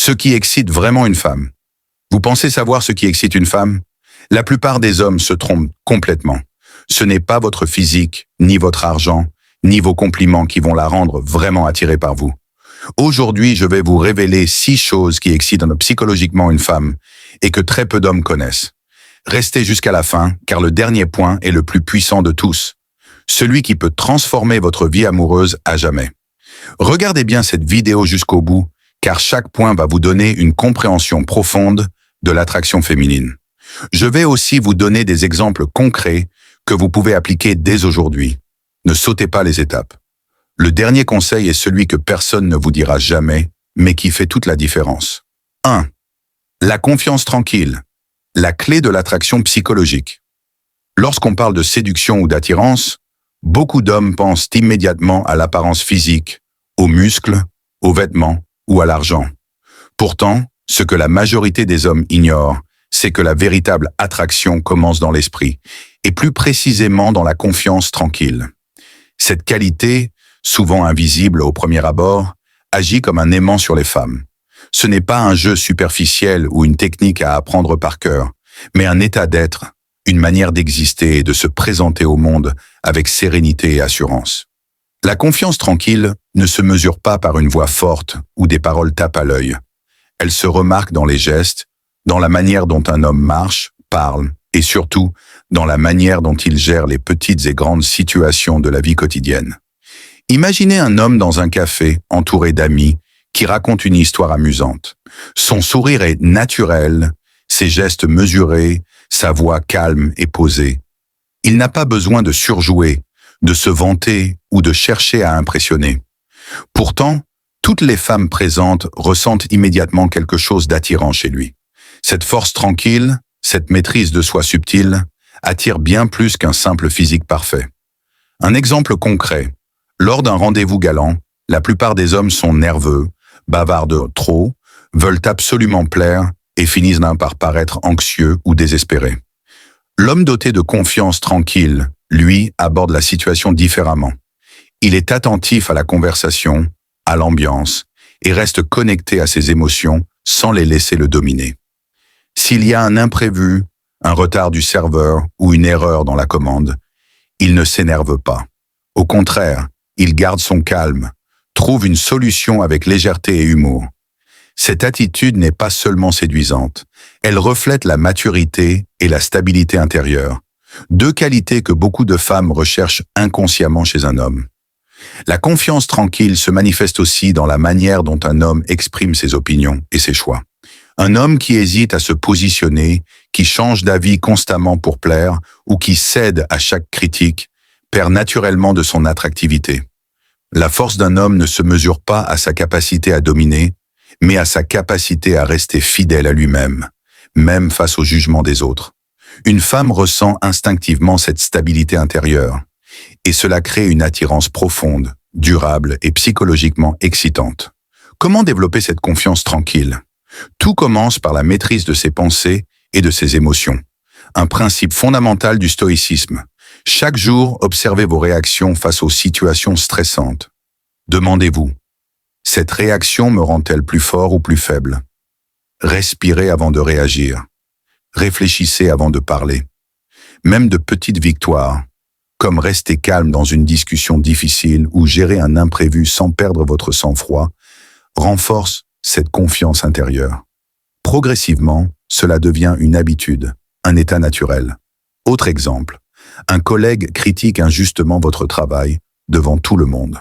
Ce qui excite vraiment une femme. Vous pensez savoir ce qui excite une femme? La plupart des hommes se trompent complètement. Ce n'est pas votre physique, ni votre argent, ni vos compliments qui vont la rendre vraiment attirée par vous. Aujourd'hui, je vais vous révéler 6 choses qui excitent psychologiquement une femme et que très peu d'hommes connaissent. Restez jusqu'à la fin, car le dernier point est le plus puissant de tous. Celui qui peut transformer votre vie amoureuse à jamais. Regardez bien cette vidéo jusqu'au bout, car chaque point va vous donner une compréhension profonde de l'attraction féminine. Je vais aussi vous donner des exemples concrets que vous pouvez appliquer dès aujourd'hui. Ne sautez pas les étapes. Le dernier conseil est celui que personne ne vous dira jamais, mais qui fait toute la différence. 1. La confiance tranquille. La clé de l'attraction psychologique. Lorsqu'on parle de séduction ou d'attirance, beaucoup d'hommes pensent immédiatement à l'apparence physique, aux muscles, aux vêtements ou à l'argent. Pourtant, ce que la majorité des hommes ignorent, c'est que la véritable attraction commence dans l'esprit, et plus précisément dans la confiance tranquille. Cette qualité, souvent invisible au premier abord, agit comme un aimant sur les femmes. Ce n'est pas un jeu superficiel ou une technique à apprendre par cœur, mais un état d'être, une manière d'exister et de se présenter au monde avec sérénité et assurance. La confiance tranquille ne se mesure pas par une voix forte ou des paroles tape à l'œil. Elle se remarque dans les gestes, dans la manière dont un homme marche, parle, et surtout dans la manière dont il gère les petites et grandes situations de la vie quotidienne. Imaginez un homme dans un café, entouré d'amis, qui raconte une histoire amusante. Son sourire est naturel, ses gestes mesurés, sa voix calme et posée. Il n'a pas besoin de surjouer, de se vanter ou de chercher à impressionner. Pourtant, toutes les femmes présentes ressentent immédiatement quelque chose d'attirant chez lui. Cette force tranquille, cette maîtrise de soi subtile, attire bien plus qu'un simple physique parfait. Un exemple concret. Lors d'un rendez-vous galant, la plupart des hommes sont nerveux, bavardent trop, veulent absolument plaire et finissent par paraître anxieux ou désespérés. L'homme doté de confiance tranquille, lui, aborde la situation différemment. Il est attentif à la conversation, à l'ambiance, et reste connecté à ses émotions sans les laisser le dominer. S'il y a un imprévu, un retard du serveur ou une erreur dans la commande, il ne s'énerve pas. Au contraire, il garde son calme, trouve une solution avec légèreté et humour. Cette attitude n'est pas seulement séduisante, elle reflète la maturité et la stabilité intérieure, 2 qualités que beaucoup de femmes recherchent inconsciemment chez un homme. La confiance tranquille se manifeste aussi dans la manière dont un homme exprime ses opinions et ses choix. Un homme qui hésite à se positionner, qui change d'avis constamment pour plaire ou qui cède à chaque critique, perd naturellement de son attractivité. La force d'un homme ne se mesure pas à sa capacité à dominer, mais à sa capacité à rester fidèle à lui-même, même face au jugement des autres. Une femme ressent instinctivement cette stabilité intérieure, et cela crée une attirance profonde, durable et psychologiquement excitante. Comment développer cette confiance tranquille? Tout commence par la maîtrise de ses pensées et de ses émotions. Un principe fondamental du stoïcisme. Chaque jour, observez vos réactions face aux situations stressantes. Demandez-vous, cette réaction me rend-elle plus fort ou plus faible? Respirez avant de réagir. Réfléchissez avant de parler. Même de petites victoires, comme rester calme dans une discussion difficile ou gérer un imprévu sans perdre votre sang-froid, renforcent cette confiance intérieure. Progressivement, cela devient une habitude, un état naturel. Autre exemple, un collègue critique injustement votre travail devant tout le monde.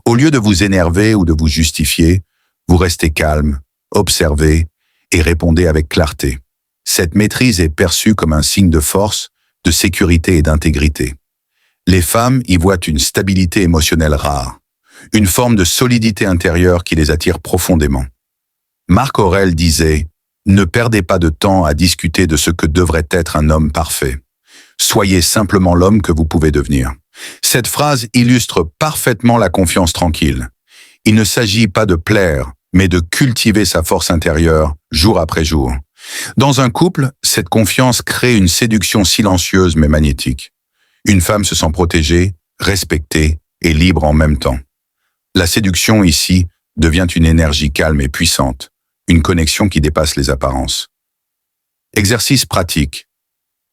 Au lieu de vous énerver ou de vous justifier, vous restez calme, observez et répondez avec clarté. Cette maîtrise est perçue comme un signe de force, de sécurité et d'intégrité. Les femmes y voient une stabilité émotionnelle rare, une forme de solidité intérieure qui les attire profondément. Marc Aurèle disait « Ne perdez pas de temps à discuter de ce que devrait être un homme parfait. Soyez simplement l'homme que vous pouvez devenir. » Cette phrase illustre parfaitement la confiance tranquille. Il ne s'agit pas de plaire, mais de cultiver sa force intérieure jour après jour. Dans un couple, cette confiance crée une séduction silencieuse mais magnétique. Une femme se sent protégée, respectée et libre en même temps. La séduction ici devient une énergie calme et puissante, une connexion qui dépasse les apparences. Exercice pratique.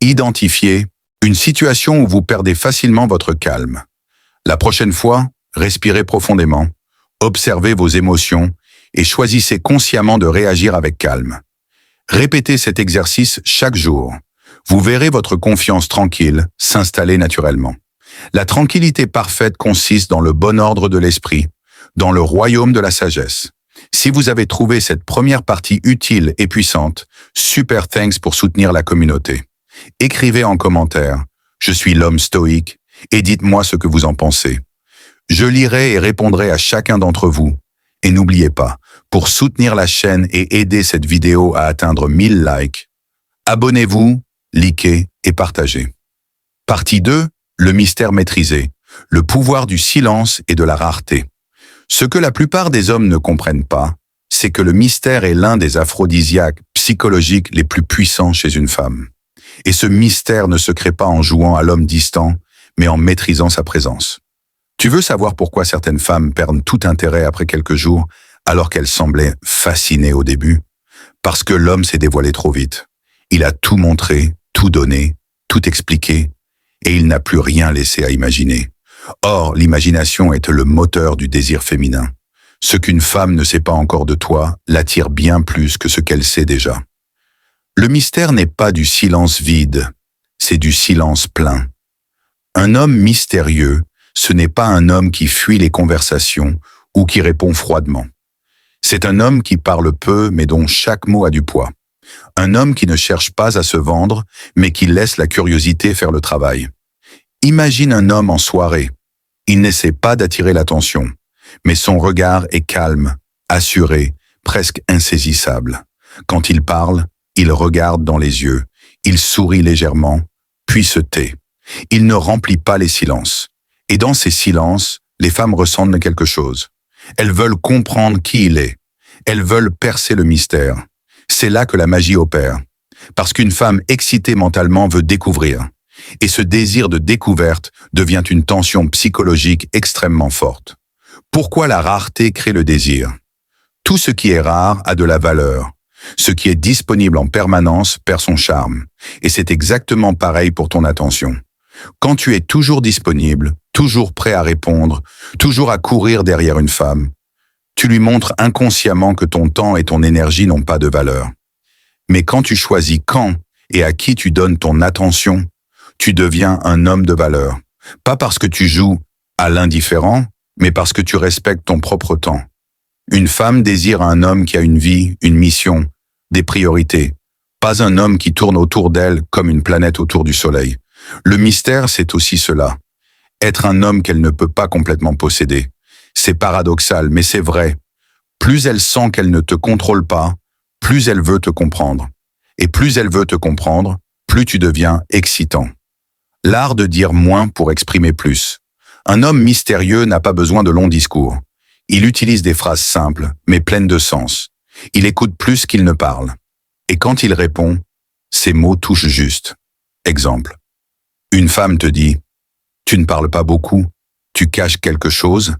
Identifiez une situation où vous perdez facilement votre calme. La prochaine fois, respirez profondément, observez vos émotions et choisissez consciemment de réagir avec calme. Répétez cet exercice chaque jour. Vous verrez votre confiance tranquille s'installer naturellement. La tranquillité parfaite consiste dans le bon ordre de l'esprit, dans le royaume de la sagesse. Si vous avez trouvé cette première partie utile et puissante, super thanks pour soutenir la communauté. Écrivez en commentaire « Je suis l'homme stoïque » et dites-moi ce que vous en pensez. Je lirai et répondrai à chacun d'entre vous. Et n'oubliez pas, pour soutenir la chaîne et aider cette vidéo à atteindre 1000 likes, abonnez-vous, likez et partagez. Partie 2, le mystère maîtrisé, le pouvoir du silence et de la rareté. Ce que la plupart des hommes ne comprennent pas, c'est que le mystère est l'un des aphrodisiaques psychologiques les plus puissants chez une femme. Et ce mystère ne se crée pas en jouant à l'homme distant, mais en maîtrisant sa présence. Tu veux savoir pourquoi certaines femmes perdent tout intérêt après quelques jours, alors qu'elles semblaient fascinées au début? Parce que l'homme s'est dévoilé trop vite. Il a tout montré, tout donné, tout expliqué, et il n'a plus rien laissé à imaginer. Or, l'imagination est le moteur du désir féminin. Ce qu'une femme ne sait pas encore de toi l'attire bien plus que ce qu'elle sait déjà. Le mystère n'est pas du silence vide, c'est du silence plein. Un homme mystérieux, ce n'est pas un homme qui fuit les conversations ou qui répond froidement. C'est un homme qui parle peu mais dont chaque mot a du poids. Un homme qui ne cherche pas à se vendre mais qui laisse la curiosité faire le travail. Imagine un homme en soirée. Il n'essaie pas d'attirer l'attention, mais son regard est calme, assuré, presque insaisissable. Quand il parle, il regarde dans les yeux, il sourit légèrement, puis se tait. Il ne remplit pas les silences. Et dans ces silences, les femmes ressentent quelque chose. Elles veulent comprendre qui il est. Elles veulent percer le mystère. C'est là que la magie opère. Parce qu'une femme excitée mentalement veut découvrir. Et ce désir de découverte devient une tension psychologique extrêmement forte. Pourquoi la rareté crée le désir? Tout ce qui est rare a de la valeur. Ce qui est disponible en permanence perd son charme. Et c'est exactement pareil pour ton attention. Quand tu es toujours disponible, toujours prêt à répondre, toujours à courir derrière une femme, tu lui montres inconsciemment que ton temps et ton énergie n'ont pas de valeur. Mais quand tu choisis quand et à qui tu donnes ton attention, tu deviens un homme de valeur. Pas parce que tu joues à l'indifférent, mais parce que tu respectes ton propre temps. Une femme désire un homme qui a une vie, une mission, des priorités. Pas un homme qui tourne autour d'elle comme une planète autour du soleil. Le mystère, c'est aussi cela. Être un homme qu'elle ne peut pas complètement posséder. C'est paradoxal, mais c'est vrai. Plus elle sent qu'elle ne te contrôle pas, plus elle veut te comprendre. Et plus elle veut te comprendre, plus tu deviens excitant. L'art de dire moins pour exprimer plus. Un homme mystérieux n'a pas besoin de longs discours. Il utilise des phrases simples, mais pleines de sens. Il écoute plus qu'il ne parle. Et quand il répond, ses mots touchent juste. Exemple. Une femme te dit « Tu ne parles pas beaucoup, tu caches quelque chose ?»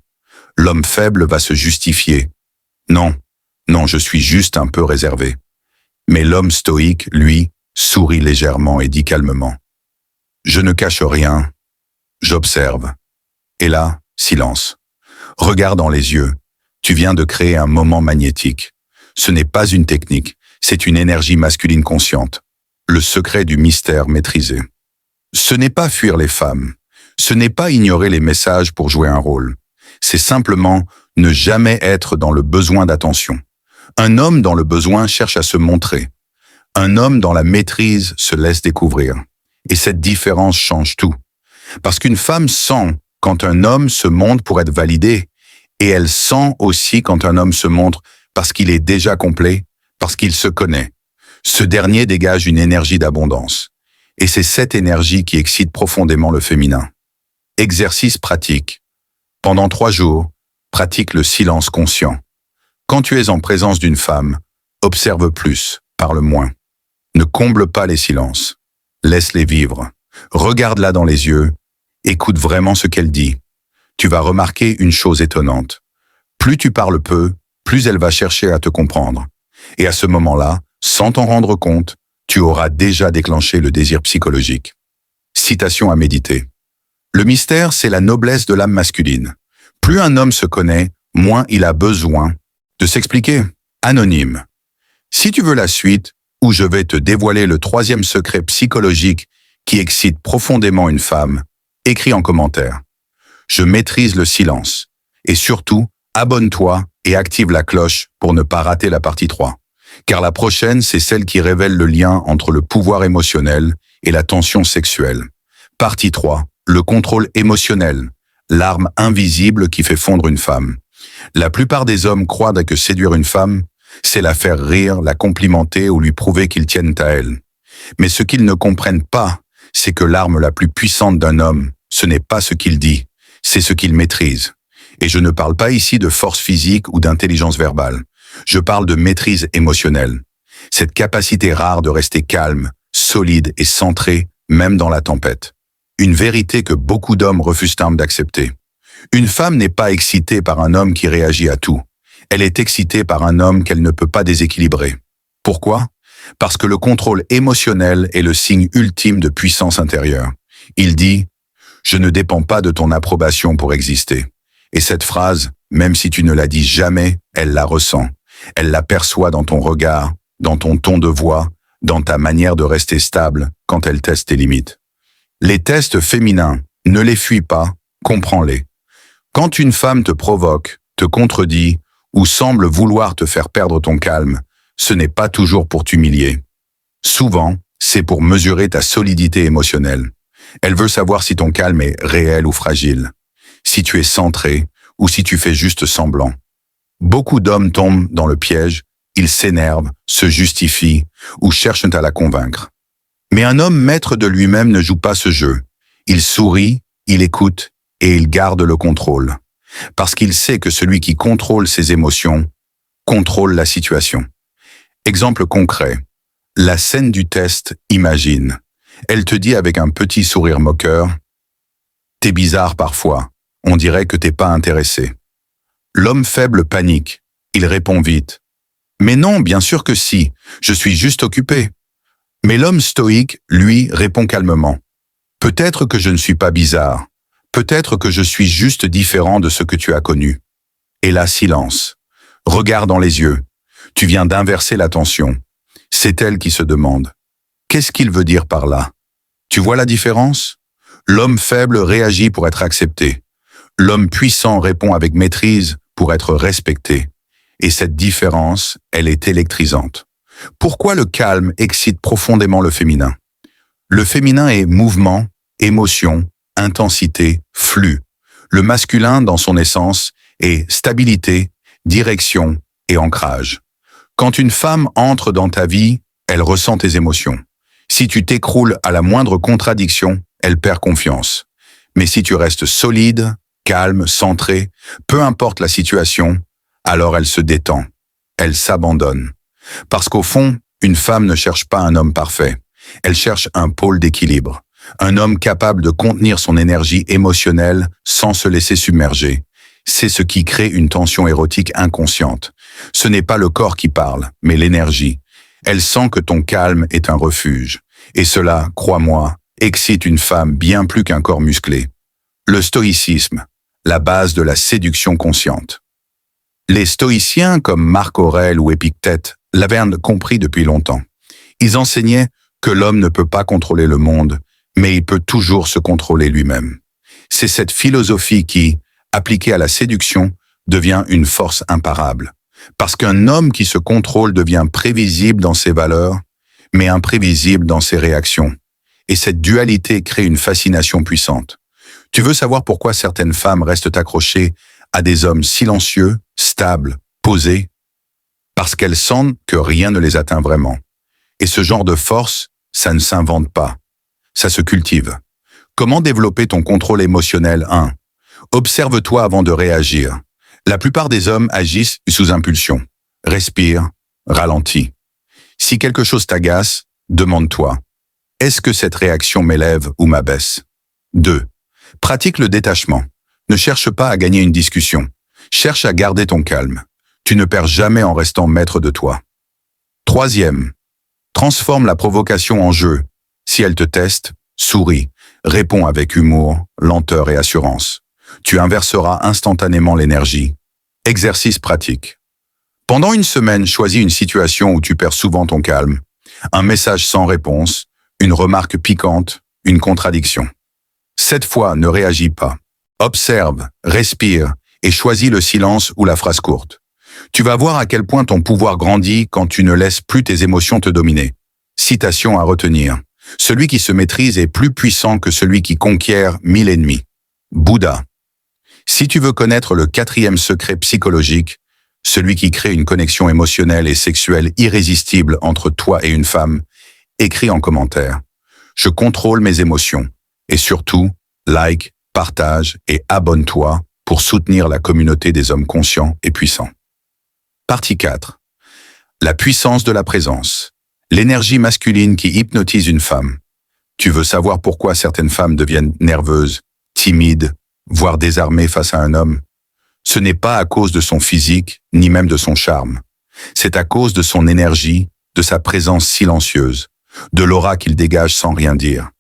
L'homme faible va se justifier. « Non, je suis juste un peu réservé. » Mais l'homme stoïque, lui, sourit légèrement et dit calmement « Je ne cache rien, j'observe. » Et là, silence. Regarde dans les yeux. Tu viens de créer un moment magnétique. Ce n'est pas une technique, c'est une énergie masculine consciente. Le secret du mystère maîtrisé. Ce n'est pas fuir les femmes. Ce n'est pas ignorer les messages pour jouer un rôle. C'est simplement ne jamais être dans le besoin d'attention. Un homme dans le besoin cherche à se montrer. Un homme dans la maîtrise se laisse découvrir. Et cette différence change tout. Parce qu'une femme sent quand un homme se montre pour être validé, et elle sent aussi quand un homme se montre parce qu'il est déjà complet, parce qu'il se connaît. Ce dernier dégage une énergie d'abondance. Et c'est cette énergie qui excite profondément le féminin. Exercice pratique. Pendant 3 jours, pratique le silence conscient. Quand tu es en présence d'une femme, observe plus, parle moins. Ne comble pas les silences. Laisse-les vivre. Regarde-la dans les yeux. Écoute vraiment ce qu'elle dit. Tu vas remarquer une chose étonnante. Plus tu parles peu, plus elle va chercher à te comprendre. Et à ce moment-là, sans t'en rendre compte, tu auras déjà déclenché le désir psychologique. Citation à méditer. Le mystère, c'est la noblesse de l'âme masculine. Plus un homme se connaît, moins il a besoin de s'expliquer. Anonyme. Si tu veux la suite, où je vais te dévoiler le 3e secret psychologique qui excite profondément une femme, écris en commentaire. Je maîtrise le silence. Et surtout, abonne-toi et active la cloche pour ne pas rater la partie 3. Car la prochaine, c'est celle qui révèle le lien entre le pouvoir émotionnel et la tension sexuelle. Partie 3. Le contrôle émotionnel, l'arme invisible qui fait fondre une femme. La plupart des hommes croient que séduire une femme, c'est la faire rire, la complimenter ou lui prouver qu'ils tiennent à elle. Mais ce qu'ils ne comprennent pas, c'est que l'arme la plus puissante d'un homme, ce n'est pas ce qu'il dit, c'est ce qu'il maîtrise. Et je ne parle pas ici de force physique ou d'intelligence verbale. Je parle de maîtrise émotionnelle. Cette capacité rare de rester calme, solide et centré, même dans la tempête. Une vérité que beaucoup d'hommes refusent d'accepter. Une femme n'est pas excitée par un homme qui réagit à tout. Elle est excitée par un homme qu'elle ne peut pas déséquilibrer. Pourquoi? Parce que le contrôle émotionnel est le signe ultime de puissance intérieure. Il dit « Je ne dépends pas de ton approbation pour exister ». Et cette phrase, même si tu ne la dis jamais, elle la ressent. Elle la perçoit dans ton regard, dans ton ton de voix, dans ta manière de rester stable quand elle teste tes limites. Les tests féminins, ne les fuis pas, comprends-les. Quand une femme te provoque, te contredit ou semble vouloir te faire perdre ton calme, ce n'est pas toujours pour t'humilier. Souvent, c'est pour mesurer ta solidité émotionnelle. Elle veut savoir si ton calme est réel ou fragile, si tu es centré ou si tu fais juste semblant. Beaucoup d'hommes tombent dans le piège, ils s'énervent, se justifient ou cherchent à la convaincre. Mais un homme maître de lui-même ne joue pas ce jeu. Il sourit, il écoute et il garde le contrôle. Parce qu'il sait que celui qui contrôle ses émotions contrôle la situation. Exemple concret. La scène du test, imagine. Elle te dit avec un petit sourire moqueur « T'es bizarre parfois, on dirait que t'es pas intéressé ». L'homme faible panique, il répond vite « Mais non, bien sûr que si, je suis juste occupé ». Mais l'homme stoïque, lui, répond calmement « Peut-être que je ne suis pas bizarre, peut-être que je suis juste différent de ce que tu as connu ». Et là, silence. Regarde dans les yeux. Tu viens d'inverser l'attention. C'est elle qui se demande « Qu'est-ce qu'il veut dire par là ?» Tu vois la différence? L'homme faible réagit pour être accepté. L'homme puissant répond avec maîtrise pour être respecté. Et cette différence, elle est électrisante. Pourquoi le calme excite profondément le féminin? Le féminin est mouvement, émotion, intensité, flux. Le masculin, dans son essence, est stabilité, direction et ancrage. Quand une femme entre dans ta vie, elle ressent tes émotions. Si tu t'écroules à la moindre contradiction, elle perd confiance. Mais si tu restes solide, calme, centré, peu importe la situation, alors elle se détend. Elle s'abandonne. Parce qu'au fond, une femme ne cherche pas un homme parfait. Elle cherche un pôle d'équilibre. Un homme capable de contenir son énergie émotionnelle sans se laisser submerger. C'est ce qui crée une tension érotique inconsciente. Ce n'est pas le corps qui parle, mais l'énergie. Elle sent que ton calme est un refuge. Et cela, crois-moi, excite une femme bien plus qu'un corps musclé. Le stoïcisme, la base de la séduction consciente. Les stoïciens comme Marc Aurèle ou Épictète l'avaient compris depuis longtemps. Ils enseignaient que l'homme ne peut pas contrôler le monde, mais il peut toujours se contrôler lui-même. C'est cette philosophie qui, appliquée à la séduction, devient une force imparable. Parce qu'un homme qui se contrôle devient prévisible dans ses valeurs, mais imprévisible dans ses réactions. Et cette dualité crée une fascination puissante. Tu veux savoir pourquoi certaines femmes restent accrochées à des hommes silencieux, stables, posés? Parce qu'elles sentent que rien ne les atteint vraiment. Et ce genre de force, ça ne s'invente pas. Ça se cultive. Comment développer ton contrôle émotionnel? 1. Observe-toi avant de réagir. La plupart des hommes agissent sous impulsion. Respire, ralentis. Si quelque chose t'agace, demande-toi, est-ce que cette réaction m'élève ou m'abaisse? 2. Pratique le détachement. Ne cherche pas à gagner une discussion. Cherche à garder ton calme. Tu ne perds jamais en restant maître de toi. Troisième, transforme la provocation en jeu. Si elle te teste, souris, réponds avec humour, lenteur et assurance. Tu inverseras instantanément l'énergie. Exercice pratique. Pendant une semaine, choisis une situation où tu perds souvent ton calme. Un message sans réponse, une remarque piquante, une contradiction. Cette fois, ne réagis pas. Observe, respire et choisis le silence ou la phrase courte. Tu vas voir à quel point ton pouvoir grandit quand tu ne laisses plus tes émotions te dominer. Citation à retenir. Celui qui se maîtrise est plus puissant que celui qui conquiert 1000 ennemis. Bouddha. Si tu veux connaître le 4e secret psychologique, celui qui crée une connexion émotionnelle et sexuelle irrésistible entre toi et une femme, écris en commentaire. Je contrôle mes émotions. Et surtout, like, partage et abonne-toi pour soutenir la communauté des hommes conscients et puissants. Partie 4. La puissance de la présence. L'énergie masculine qui hypnotise une femme. Tu veux savoir pourquoi certaines femmes deviennent nerveuses, timides, voire désarmées face à un homme? Ce n'est pas à cause de son physique, ni même de son charme. C'est à cause de son énergie, de sa présence silencieuse, de l'aura qu'il dégage sans rien dire.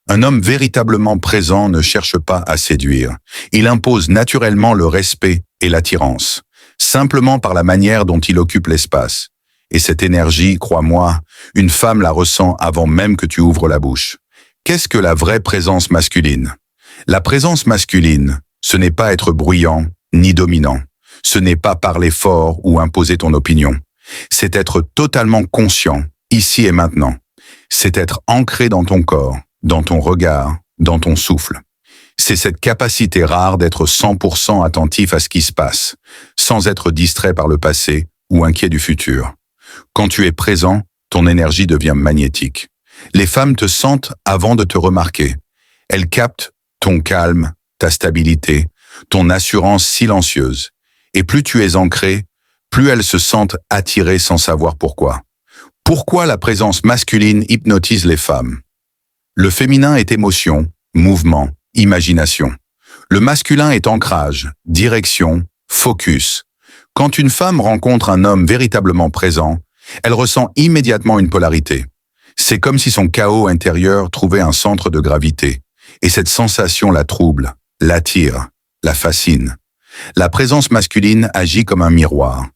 Un homme véritablement présent ne cherche pas à séduire. Il impose naturellement le respect et l'attirance, simplement par la manière dont il occupe l'espace. Et cette énergie, crois-moi, une femme la ressent avant même que tu ouvres la bouche. Qu'est-ce que la vraie présence masculine? La présence masculine, ce n'est pas être bruyant, ni dominant. Ce n'est pas parler fort ou imposer ton opinion. C'est être totalement conscient, ici et maintenant. C'est être ancré dans ton corps, dans ton regard, dans ton souffle. C'est cette capacité rare d'être 100% attentif à ce qui se passe, sans être distrait par le passé ou inquiet du futur. Quand tu es présent, ton énergie devient magnétique. Les femmes te sentent avant de te remarquer. Elles captent ton calme, ta stabilité, ton assurance silencieuse. Et plus tu es ancré, plus elles se sentent attirées sans savoir pourquoi. Pourquoi la présence masculine hypnotise les femmes? Le féminin est émotion, mouvement, imagination. Le masculin est ancrage, direction, focus. Quand une femme rencontre un homme véritablement présent, elle ressent immédiatement une polarité. C'est comme si son chaos intérieur trouvait un centre de gravité. Et cette sensation la trouble, l'attire, la fascine. La présence masculine agit comme un miroir.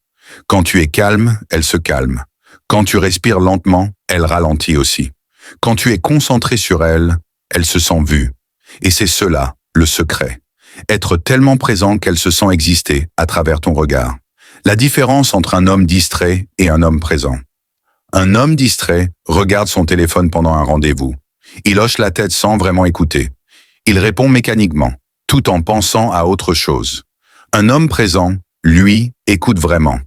Quand tu es calme, elle se calme. Quand tu respires lentement, elle ralentit aussi. Quand tu es concentré sur elle, elle se sent vue. Et c'est cela, le secret. Être tellement présent qu'elle se sent exister à travers ton regard. La différence entre un homme distrait et un homme présent. Un homme distrait regarde son téléphone pendant un rendez-vous. Il hoche la tête sans vraiment écouter. Il répond mécaniquement, tout en pensant à autre chose. Un homme présent, lui, écoute vraiment.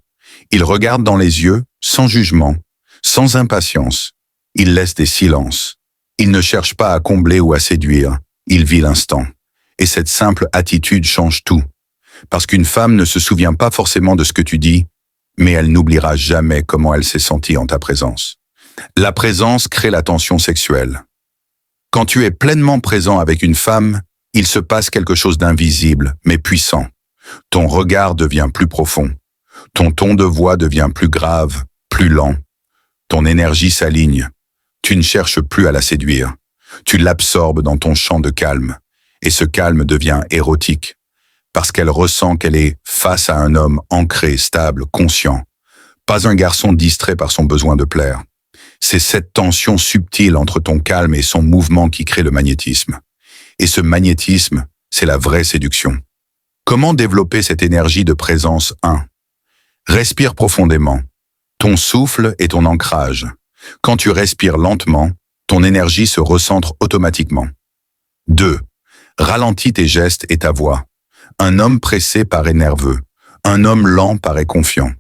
Il regarde dans les yeux, sans jugement, sans impatience. Il laisse des silences. Il ne cherche pas à combler ou à séduire. Il vit l'instant. Et cette simple attitude change tout. Parce qu'une femme ne se souvient pas forcément de ce que tu dis, mais elle n'oubliera jamais comment elle s'est sentie en ta présence. La présence crée la tension sexuelle. Quand tu es pleinement présent avec une femme, il se passe quelque chose d'invisible, mais puissant. Ton regard devient plus profond. Ton ton de voix devient plus grave, plus lent. Ton énergie s'aligne. Tu ne cherches plus à la séduire. Tu l'absorbes dans ton champ de calme. Et ce calme devient érotique. Parce qu'elle ressent qu'elle est face à un homme ancré, stable, conscient. Pas un garçon distrait par son besoin de plaire. C'est cette tension subtile entre ton calme et son mouvement qui crée le magnétisme. Et ce magnétisme, c'est la vraie séduction. Comment développer cette énergie de présence 1? Respire profondément. Ton souffle est ton ancrage. Quand tu respires lentement, ton énergie se recentre automatiquement. 2. Ralentis tes gestes et ta voix. Un homme pressé paraît nerveux. Un homme lent paraît confiant.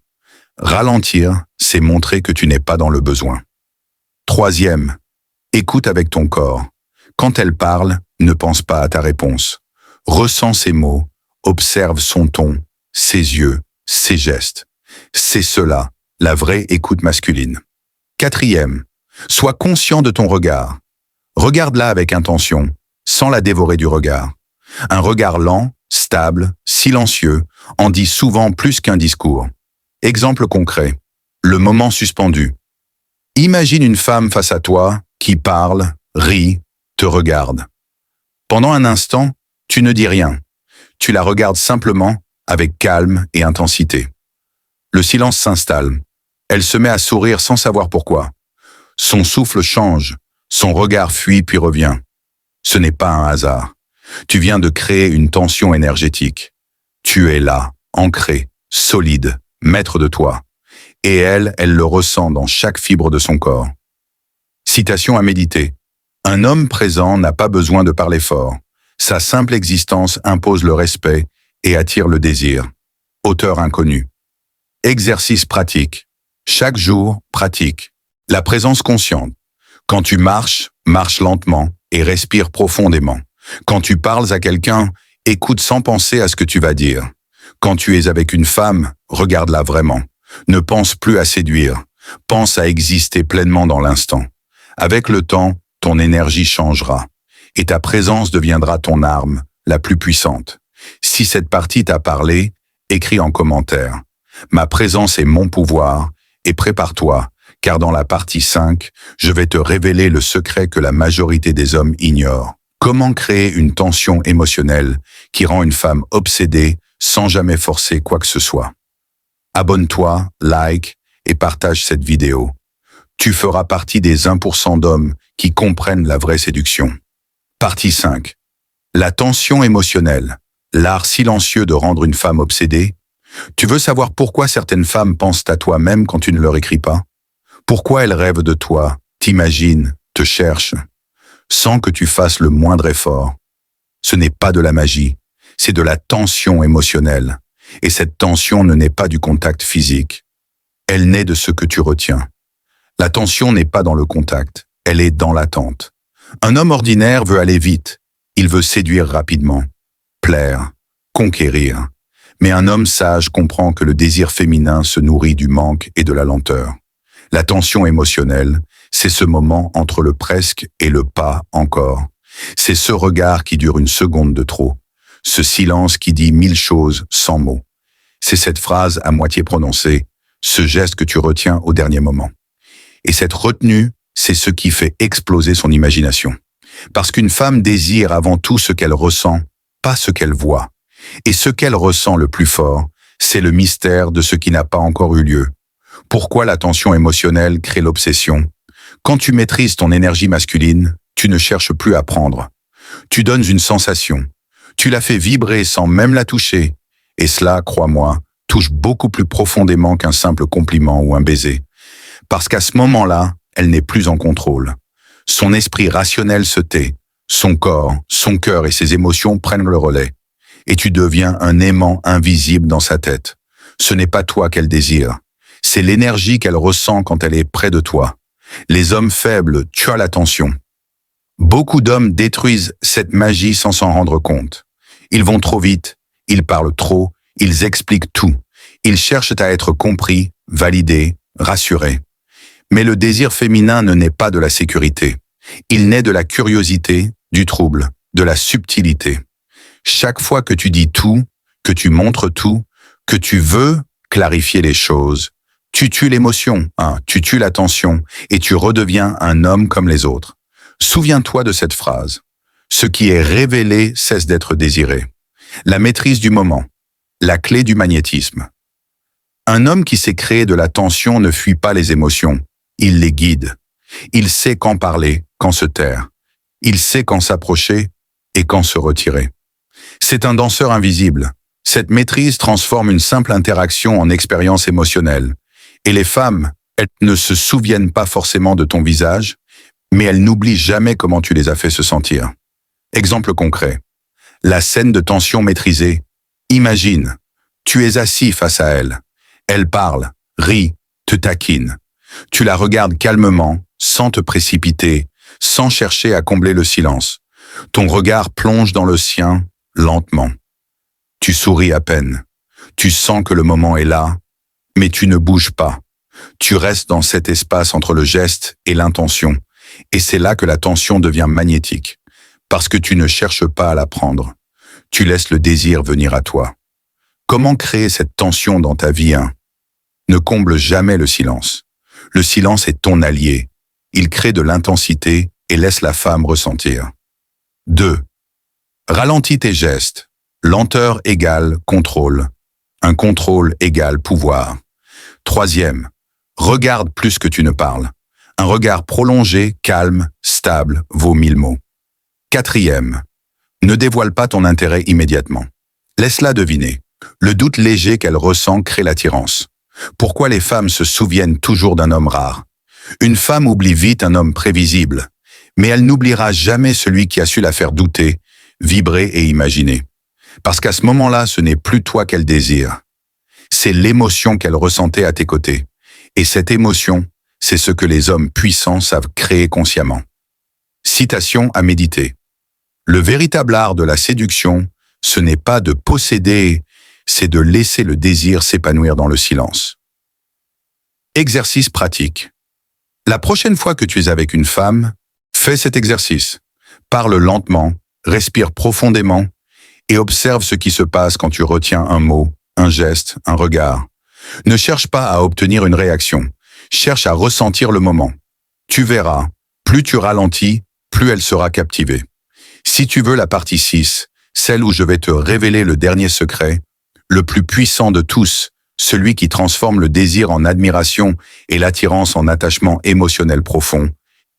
Ralentir, c'est montrer que tu n'es pas dans le besoin. 3. Écoute avec ton corps. Quand elle parle, ne pense pas à ta réponse. Ressens ses mots, observe son ton, ses yeux, ses gestes. C'est cela, la vraie écoute masculine. 4. Sois conscient de ton regard. Regarde-la avec intention, sans la dévorer du regard. Un regard lent, stable, silencieux, en dit souvent plus qu'un discours. Exemple concret. Le moment suspendu. Imagine une femme face à toi qui parle, rit, te regarde. Pendant un instant, tu ne dis rien. Tu la regardes simplement, avec calme et intensité. Le silence s'installe. Elle se met à sourire sans savoir pourquoi. Son souffle change, son regard fuit puis revient. Ce n'est pas un hasard. Tu viens de créer une tension énergétique. Tu es là, ancré, solide, maître de toi. Et elle le ressent dans chaque fibre de son corps. Citation à méditer. Un homme présent n'a pas besoin de parler fort. Sa simple existence impose le respect et attire le désir. Auteur inconnu. Exercice pratique. Chaque jour, pratique. La présence consciente. Quand tu marches, marche lentement et respire profondément. Quand tu parles à quelqu'un, écoute sans penser à ce que tu vas dire. Quand tu es avec une femme, regarde-la vraiment. Ne pense plus à séduire. Pense à exister pleinement dans l'instant. Avec le temps, ton énergie changera. Et ta présence deviendra ton arme, la plus puissante. Si cette partie t'a parlé, écris en commentaire. Ma présence est mon pouvoir, et prépare-toi, car dans la partie 5, je vais te révéler le secret que la majorité des hommes ignorent. Comment créer une tension émotionnelle qui rend une femme obsédée sans jamais forcer quoi que ce soit. Abonne-toi, like et partage cette vidéo. Tu feras partie des 1% d'hommes qui comprennent la vraie séduction. Partie 5. La tension émotionnelle, l'art silencieux de rendre une femme obsédée. Tu veux savoir pourquoi certaines femmes pensent à toi même quand tu ne leur écris pas? Pourquoi elles rêvent de toi, t'imaginent, te cherchent, sans que tu fasses le moindre effort? Ce n'est pas de la magie, c'est de la tension émotionnelle. Et cette tension ne naît pas du contact physique. Elle naît de ce que tu retiens. La tension n'est pas dans le contact, elle est dans l'attente. Un homme ordinaire veut aller vite, il veut séduire rapidement, plaire, conquérir. Mais un homme sage comprend que le désir féminin se nourrit du manque et de la lenteur. La tension émotionnelle, c'est ce moment entre le presque et le pas encore. C'est ce regard qui dure une seconde de trop. Ce silence qui dit 1000 choses sans mots. C'est cette phrase à moitié prononcée, ce geste que tu retiens au dernier moment. Et cette retenue, c'est ce qui fait exploser son imagination. Parce qu'une femme désire avant tout ce qu'elle ressent, pas ce qu'elle voit. Et ce qu'elle ressent le plus fort, c'est le mystère de ce qui n'a pas encore eu lieu. Pourquoi la tension émotionnelle crée l'obsession? Quand tu maîtrises ton énergie masculine, tu ne cherches plus à prendre. Tu donnes une sensation. Tu la fais vibrer sans même la toucher. Et cela, crois-moi, touche beaucoup plus profondément qu'un simple compliment ou un baiser. Parce qu'à ce moment-là, elle n'est plus en contrôle. Son esprit rationnel se tait. Son corps, son cœur et ses émotions prennent le relais. Et tu deviens un aimant invisible dans sa tête. Ce n'est pas toi qu'elle désire. C'est l'énergie qu'elle ressent quand elle est près de toi. Les hommes faibles tuent l'attention. Beaucoup d'hommes détruisent cette magie sans s'en rendre compte. Ils vont trop vite, ils parlent trop, ils expliquent tout. Ils cherchent à être compris, validés, rassurés. Mais le désir féminin ne naît pas de la sécurité. Il naît de la curiosité, du trouble, de la subtilité. Chaque fois que tu dis tout, que tu montres tout, que tu veux clarifier les choses, tu tues l'émotion, tu tues l'attention et tu redeviens un homme comme les autres. Souviens-toi de cette phrase. Ce qui est révélé cesse d'être désiré. La maîtrise du moment. La clé du magnétisme. Un homme qui sait créer de la tension ne fuit pas les émotions. Il les guide. Il sait quand parler, quand se taire. Il sait quand s'approcher et quand se retirer. C'est un danseur invisible. Cette maîtrise transforme une simple interaction en expérience émotionnelle. Et les femmes, elles ne se souviennent pas forcément de ton visage, mais elles n'oublient jamais comment tu les as fait se sentir. Exemple concret. La scène de tension maîtrisée. Imagine, tu es assis face à elle. Elle parle, rit, te taquine. Tu la regardes calmement, sans te précipiter, sans chercher à combler le silence. Ton regard plonge dans le sien, lentement. Tu souris à peine. Tu sens que le moment est là, mais tu ne bouges pas. Tu restes dans cet espace entre le geste et l'intention. Et c'est là que la tension devient magnétique. Parce que tu ne cherches pas à la prendre. Tu laisses le désir venir à toi. Comment créer cette tension dans ta vie? Ne comble jamais le silence. Le silence est ton allié. Il crée de l'intensité et laisse la femme ressentir. 2. Ralentis tes gestes. Lenteur égale contrôle. Un contrôle égale pouvoir. 3. Regarde plus que tu ne parles. Un regard prolongé, calme, stable, vaut 1000 mots. 4. Ne dévoile pas ton intérêt immédiatement. Laisse-la deviner. Le doute léger qu'elle ressent crée l'attirance. Pourquoi les femmes se souviennent toujours d'un homme rare? Une femme oublie vite un homme prévisible, mais elle n'oubliera jamais celui qui a su la faire douter, vibrer et imaginer. Parce qu'à ce moment-là, ce n'est plus toi qu'elle désire. C'est l'émotion qu'elle ressentait à tes côtés. Et cette émotion, c'est ce que les hommes puissants savent créer consciemment. Citation à méditer. Le véritable art de la séduction, ce n'est pas de posséder, c'est de laisser le désir s'épanouir dans le silence. Exercice pratique. La prochaine fois que tu es avec une femme, fais cet exercice. Parle lentement, respire profondément et observe ce qui se passe quand tu retiens un mot, un geste, un regard. Ne cherche pas à obtenir une réaction. Cherche à ressentir le moment. Tu verras, plus tu ralentis, plus elle sera captivée. Si tu veux la partie 6, celle où je vais te révéler le dernier secret, le plus puissant de tous, celui qui transforme le désir en admiration et l'attirance en attachement émotionnel profond,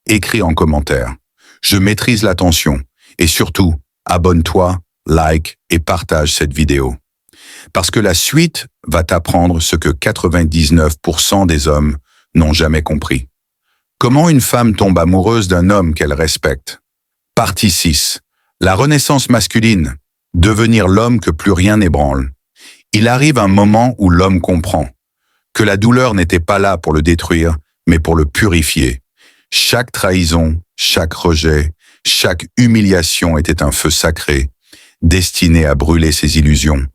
écris en commentaire. Je maîtrise l'attention et surtout, abonne-toi, like et partage cette vidéo. Parce que la suite va t'apprendre ce que 99% des hommes n'ont jamais compris. Comment une femme tombe amoureuse d'un homme qu'elle respecte? Partie 6. La renaissance masculine. Devenir l'homme que plus rien n'ébranle. Il arrive un moment où l'homme comprend que la douleur n'était pas là pour le détruire, mais pour le purifier. Chaque trahison, chaque rejet, chaque humiliation était un feu sacré, destiné à brûler ses illusions,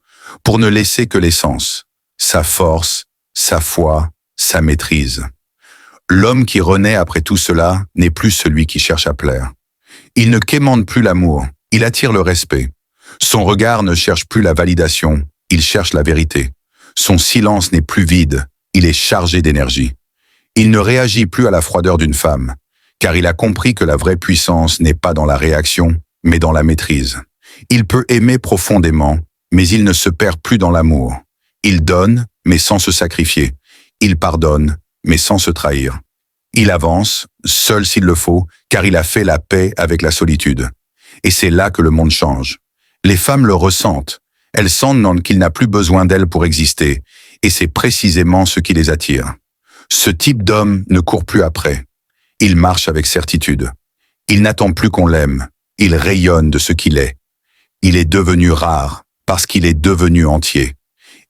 pour ne laisser que l'essence, sa force, sa foi, sa maîtrise. L'homme qui renaît après tout cela n'est plus celui qui cherche à plaire. Il ne quémande plus l'amour, il attire le respect. Son regard ne cherche plus la validation, il cherche la vérité. Son silence n'est plus vide, il est chargé d'énergie. Il ne réagit plus à la froideur d'une femme, car il a compris que la vraie puissance n'est pas dans la réaction, mais dans la maîtrise. Il peut aimer profondément, mais il ne se perd plus dans l'amour. Il donne, mais sans se sacrifier. Il pardonne, mais sans se trahir. Il avance, seul s'il le faut, car il a fait la paix avec la solitude. Et c'est là que le monde change. Les femmes le ressentent. Elles sentent qu'il n'a plus besoin d'elles pour exister, et c'est précisément ce qui les attire. Ce type d'homme ne court plus après. Il marche avec certitude. Il n'attend plus qu'on l'aime. Il rayonne de ce qu'il est. Il est devenu rare parce qu'il est devenu entier.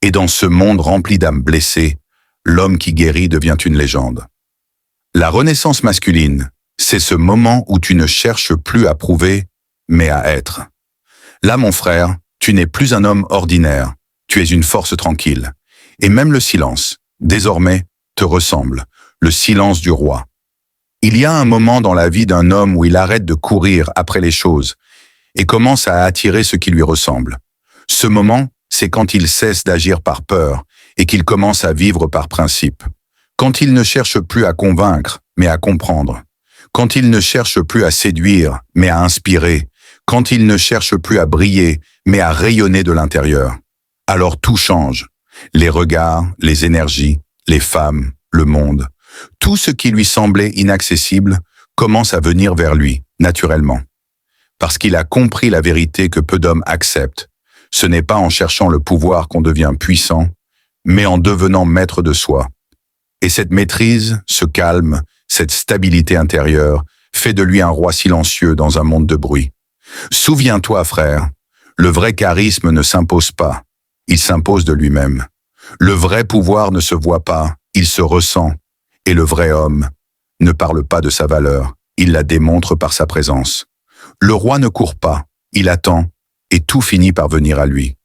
Et dans ce monde rempli d'âmes blessées, l'homme qui guérit devient une légende. La renaissance masculine, c'est ce moment où tu ne cherches plus à prouver, mais à être. Là, mon frère, tu n'es plus un homme ordinaire, tu es une force tranquille. Et même le silence, désormais, te ressemble, le silence du roi. Il y a un moment dans la vie d'un homme où il arrête de courir après les choses et commence à attirer ce qui lui ressemble. Ce moment, c'est quand il cesse d'agir par peur et qu'il commence à vivre par principe. Quand il ne cherche plus à convaincre, mais à comprendre. Quand il ne cherche plus à séduire, mais à inspirer. Quand il ne cherche plus à briller, mais à rayonner de l'intérieur. Alors tout change. Les regards, les énergies, les femmes, le monde. Tout ce qui lui semblait inaccessible commence à venir vers lui, naturellement. Parce qu'il a compris la vérité que peu d'hommes acceptent. Ce n'est pas en cherchant le pouvoir qu'on devient puissant, mais en devenant maître de soi. Et cette maîtrise, ce calme, cette stabilité intérieure, fait de lui un roi silencieux dans un monde de bruit. Souviens-toi, frère, le vrai charisme ne s'impose pas, il s'impose de lui-même. Le vrai pouvoir ne se voit pas, il se ressent. Et le vrai homme ne parle pas de sa valeur, il la démontre par sa présence. Le roi ne court pas, il attend, et tout finit par venir à lui.